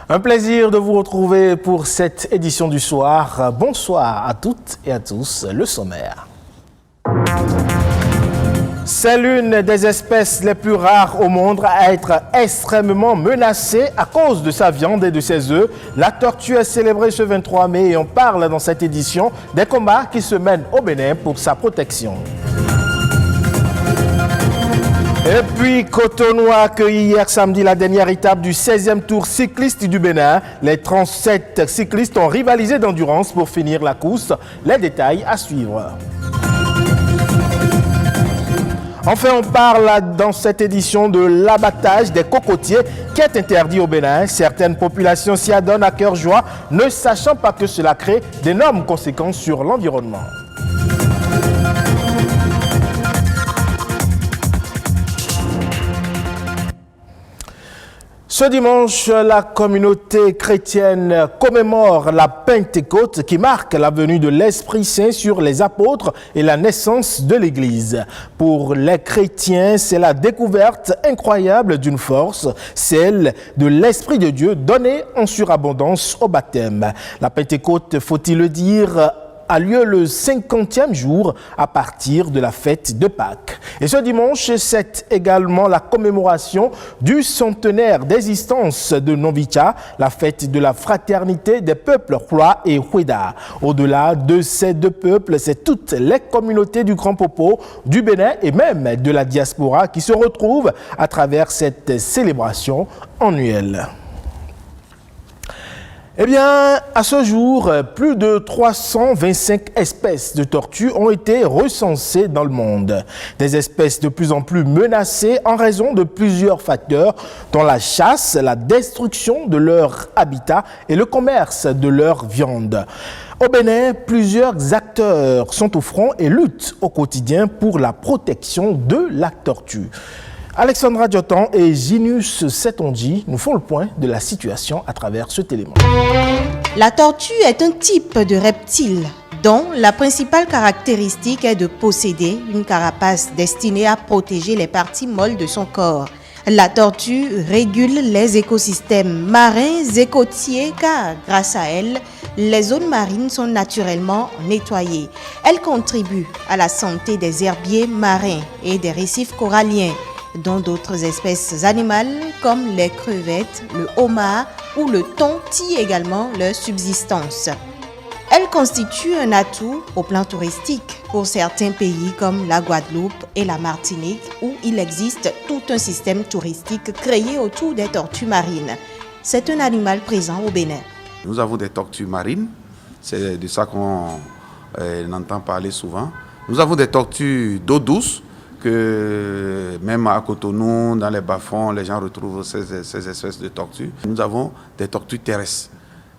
Un plaisir de vous retrouver pour cette édition du soir. Bonsoir à toutes et à tous. Le sommaire. C'est l'une des espèces les plus rares au monde à être extrêmement menacée à cause de sa viande et de ses œufs. La tortue est célébrée ce 23 mai et on parle dans cette édition des combats qui se mènent au Bénin pour sa protection. Et puis, Cotonou a accueilli hier samedi la dernière étape du 16e tour cycliste du Bénin. Les 37 cyclistes ont rivalisé d'endurance pour finir la course. Les détails à suivre. Enfin, on parle dans cette édition de l'abattage des cocotiers qui est interdit au Bénin. Certaines populations s'y adonnent à cœur joie, ne sachant pas que cela crée d'énormes conséquences sur l'environnement. Ce dimanche, la communauté chrétienne commémore la Pentecôte qui marque la venue de l'Esprit Saint sur les apôtres et la naissance de l'Église. Pour les chrétiens, c'est la découverte incroyable d'une force, celle de l'Esprit de Dieu donné en surabondance au baptême. La Pentecôte, faut-il le dire, a lieu le 50e jour à partir de la fête de Pâques. Et ce dimanche, c'est également la commémoration du centenaire d'existence de Nombicha, la fête de la fraternité des peuples Hwa et Hweda. Au-delà de ces deux peuples, c'est toutes les communautés du Grand Popo, du Bénin et même de la diaspora qui se retrouvent à travers cette célébration annuelle. Eh bien, à ce jour, plus de 325 espèces de tortues ont été recensées dans le monde. Des espèces de plus en plus menacées en raison de plusieurs facteurs, dont la chasse, la destruction de leur habitat et le commerce de leur viande. Au Bénin, plusieurs acteurs sont au front et luttent au quotidien pour la protection de la tortue. Alexandra Diotan et Ginus Setonji nous font le point de la situation à travers ce élément. La tortue est un type de reptile dont la principale caractéristique est de posséder une carapace destinée à protéger les parties molles de son corps. La tortue régule les écosystèmes marins et côtiers car, grâce à elle, les zones marines sont naturellement nettoyées. Elle contribue à la santé des herbiers marins et des récifs coralliens, dont d'autres espèces animales comme les crevettes, le homard ou le thon tillent également leur subsistance. Elle constitue un atout au plan touristique pour certains pays comme la Guadeloupe et la Martinique où il existe tout un système touristique créé autour des tortues marines. C'est un animal présent au Bénin. Nous avons des tortues marines, c'est de ça qu'on entend parler souvent. Nous avons des tortues d'eau douce, que même à Cotonou, dans les bas-fonds, les gens retrouvent ces espèces de tortues. Nous avons des tortues terrestres.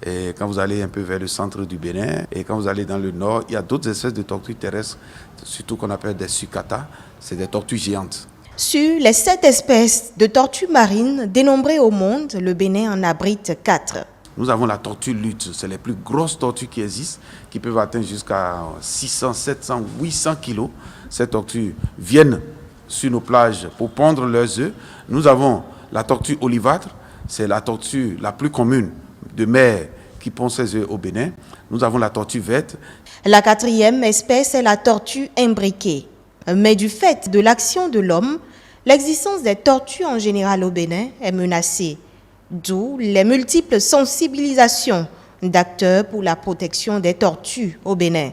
Et quand vous allez un peu vers le centre du Bénin et quand vous allez dans le nord, il y a d'autres espèces de tortues terrestres, surtout qu'on appelle des sucata, c'est des tortues géantes. Sur les 7 espèces de tortues marines dénombrées au monde, le Bénin en abrite 4. Nous avons la tortue lutte, c'est les plus grosses tortues qui existent, qui peuvent atteindre jusqu'à 600, 700, 800 kilos. Ces tortues viennent sur nos plages pour pondre leurs œufs. Nous avons la tortue olivâtre, c'est la tortue la plus commune de mer qui pond ses œufs au Bénin. Nous avons la tortue verte. La 4e espèce est la tortue imbriquée. Mais du fait de l'action de l'homme, l'existence des tortues en général au Bénin est menacée. D'où les multiples sensibilisations d'acteurs pour la protection des tortues au Bénin.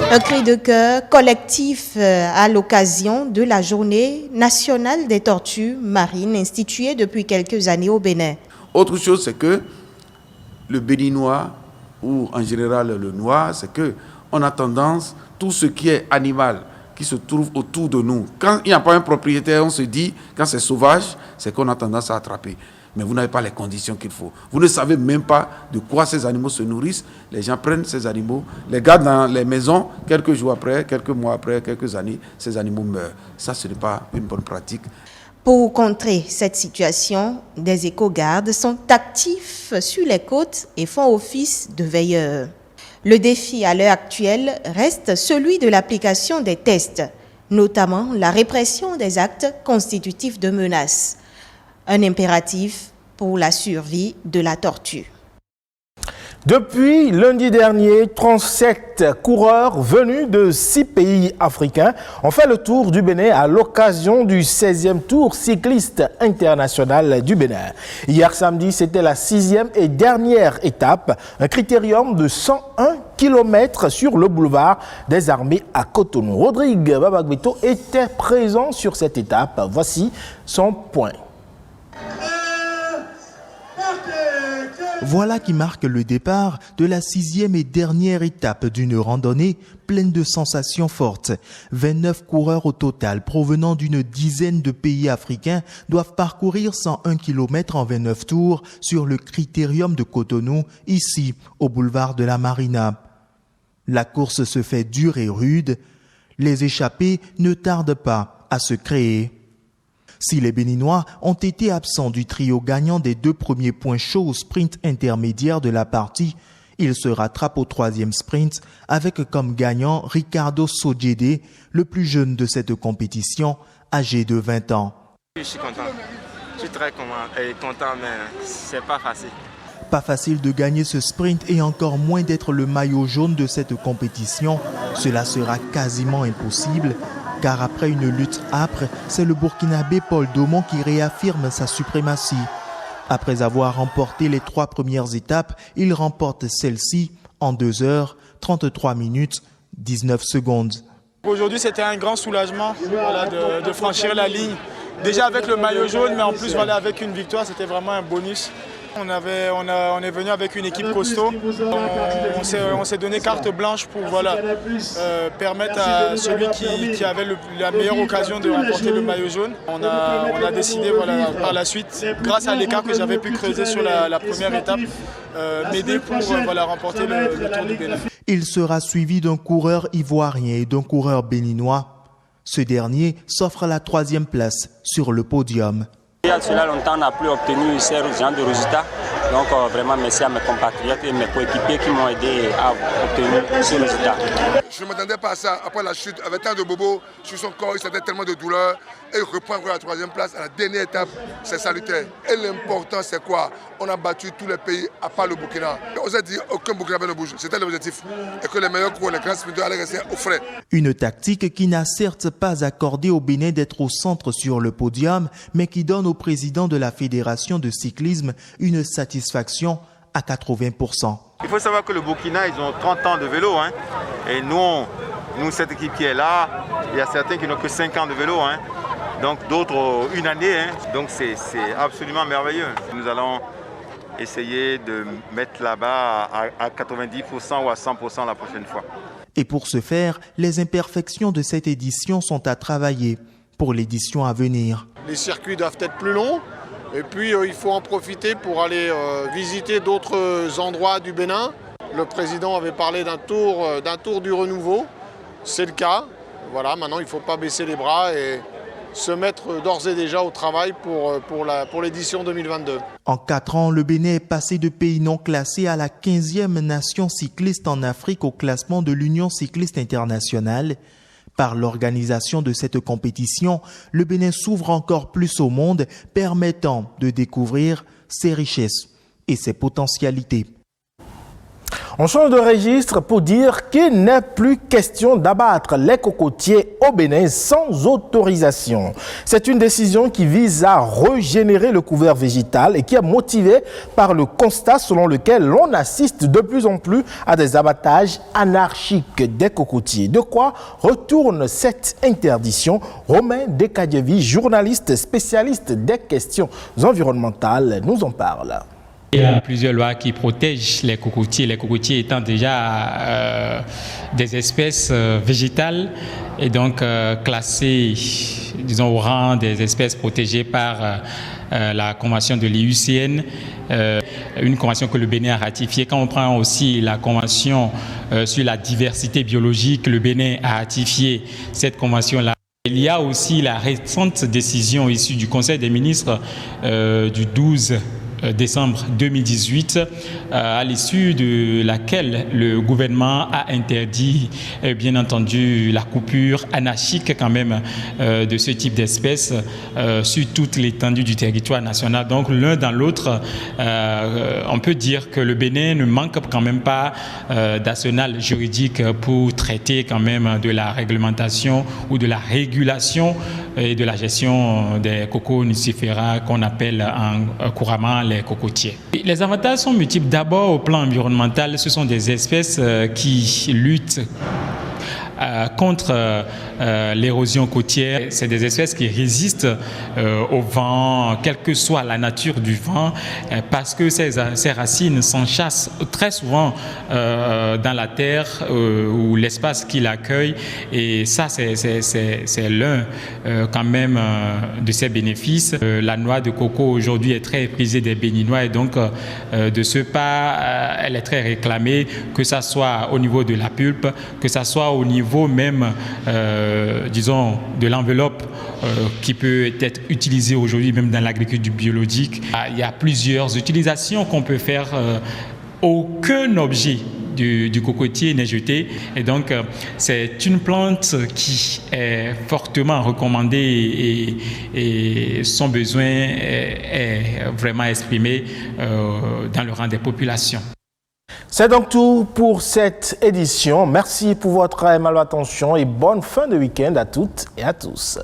Un cri de cœur collectif à l'occasion de la Journée nationale des tortues marines instituée depuis quelques années au Bénin. Autre chose, c'est que le béninois, ou en général le noir, c'est qu'on a tendance, tout ce qui est animal, qui se trouve autour de nous. Quand il n'y a pas un propriétaire, on se dit, quand c'est sauvage, c'est qu'on a tendance à attraper. Mais vous n'avez pas les conditions qu'il faut. Vous ne savez même pas de quoi ces animaux se nourrissent. Les gens prennent ces animaux, les gardent dans les maisons, quelques jours après, quelques mois après, quelques années, ces animaux meurent. Ça, ce n'est pas une bonne pratique. Pour contrer cette situation, des éco-gardes sont actifs sur les côtes et font office de veilleurs. Le défi à l'heure actuelle reste celui de l'application des tests, notamment la répression des actes constitutifs de menaces. Un impératif pour la survie de la tortue. Depuis lundi dernier, 37 coureurs venus de 6 pays africains ont fait le tour du Bénin à l'occasion du 16e Tour cycliste international du Bénin. Hier samedi, c'était la 6e et dernière étape, un critérium de 101 km sur le boulevard des Armées à Cotonou. Rodrigue Babagbeto était présent sur cette étape. Voici son point. Voilà qui marque le départ de la 6e et dernière étape d'une randonnée pleine de sensations fortes. 29 coureurs au total provenant d'une dizaine de pays africains doivent parcourir 101 km en 29 tours sur le critérium de Cotonou, ici, au boulevard de la Marina. La course se fait dure et rude. Les échappées ne tardent pas à se créer. Si les Béninois ont été absents du trio gagnant des 2 premiers points chauds au sprint intermédiaire de la partie, ils se rattrapent au 3e sprint avec comme gagnant Ricardo Sodjede, le plus jeune de cette compétition, âgé de 20 ans. Je suis content. Je suis très content, mais c'est pas facile. Pas facile de gagner ce sprint et encore moins d'être le maillot jaune de cette compétition. Cela sera quasiment impossible. Car après une lutte âpre, c'est le Burkinabé Paul Domon qui réaffirme sa suprématie. Après avoir remporté les 3 premières étapes, il remporte celle-ci en 2 heures, 33 minutes, 19 secondes. Aujourd'hui, c'était un grand soulagement de franchir la ligne. Déjà avec le maillot jaune, mais en plus avec une victoire, c'était vraiment un bonus. On est venu avec une équipe costaud. On s'est donné carte blanche pour permettre à celui qui avait la meilleure occasion de remporter le maillot jaune. On a décidé par la suite, grâce à l'écart que j'avais pu creuser sur la première étape, m'aider pour remporter le Tour du Bénin. Il sera suivi d'un coureur ivoirien et d'un coureur béninois. Ce dernier s'offre la 3e place sur le podium. Il y a cela longtemps, on n'a plus obtenu ce genre de résultats. Donc vraiment merci à mes compatriotes et mes coéquipiers qui m'ont aidé à obtenir ce résultat. Je ne m'attendais pas à ça. Après la chute, avec tant de bobos sur son corps, il sentait tellement de douleur. Et il reprend la 3e place à la dernière étape, c'est salutaire. Et l'important, c'est quoi? On a battu tous les pays à part le Burkina. On s'est dit aucun Burkinabé ne bouge. C'était l'objectif. Et que les meilleurs coureurs, les grands sprinteurs allaient rester au frais. Une tactique qui n'a certes pas accordé au Bénin d'être au centre sur le podium, mais qui donne au président de la Fédération de cyclisme une satisfaction à 80%. Il faut savoir que le Burkina, ils ont 30 ans de vélo. Et nous, cette équipe qui est là, il y a certains qui n'ont que 5 ans de vélo. Donc d'autres, 1 année. Donc c'est absolument merveilleux. Nous allons essayer de mettre là-bas à 90% ou à 100% la prochaine fois. Et pour ce faire, les imperfections de cette édition sont à travailler pour l'édition à venir. Les circuits doivent être plus longs. Et puis il faut en profiter pour aller visiter d'autres endroits du Bénin. Le président avait parlé d'un tour du renouveau. C'est le cas. Voilà, maintenant il ne faut pas baisser les bras et se mettre d'ores et déjà au travail pour l'édition 2022. En 4 ans, le Bénin est passé de pays non classé à la 15e nation cycliste en Afrique au classement de l'Union cycliste internationale. Par l'organisation de cette compétition, le Bénin s'ouvre encore plus au monde, permettant de découvrir ses richesses et ses potentialités. On change de registre pour dire qu'il n'est plus question d'abattre les cocotiers au Bénin sans autorisation. C'est une décision qui vise à régénérer le couvert végétal et qui est motivée par le constat selon lequel l'on assiste de plus en plus à des abattages anarchiques des cocotiers. De quoi retourne cette interdiction? Romain Dekadjevi, journaliste spécialiste des questions environnementales, nous en parle. Il y a plusieurs lois qui protègent les cocotiers étant déjà des espèces végétales et donc classées, disons, au rang des espèces protégées par la convention de l'IUCN, une convention que le Bénin a ratifiée. Quand on prend aussi la convention sur la diversité biologique, le Bénin a ratifié cette convention-là. Il y a aussi la récente décision issue du Conseil des ministres du 12 décembre 2018, à l'issue de laquelle le gouvernement a interdit, bien entendu, la coupure anarchique quand même de ce type d'espèces sur toute l'étendue du territoire national. Donc l'un dans l'autre, on peut dire que le Bénin ne manque quand même pas d'arsenal juridique pour traiter quand même de la réglementation ou de la régulation et de la gestion des cocos nucifera qu'on appelle couramment les cocotiers. Les avantages sont multiples. D'abord, au plan environnemental, ce sont des espèces qui luttent contre l'érosion côtière. C'est des espèces qui résistent au vent, quelle que soit la nature du vent, parce que ces racines s'enchâssent très souvent dans la terre ou l'espace qui l'accueille. Et ça, c'est l'un quand même de ses bénéfices. La noix de coco aujourd'hui est très prisée des Béninois et donc de ce pas, elle est très réclamée, que ça soit au niveau de la pulpe, que ça soit au niveau même, disons, de l'enveloppe qui peut être utilisée aujourd'hui même dans l'agriculture biologique. Il y a plusieurs utilisations qu'on peut faire. Aucun objet du cocotier n'est jeté et donc c'est une plante qui est fortement recommandée et son besoin est vraiment exprimé dans le rang des populations. C'est donc tout pour cette édition. Merci pour votre aimable attention et bonne fin de week-end à toutes et à tous.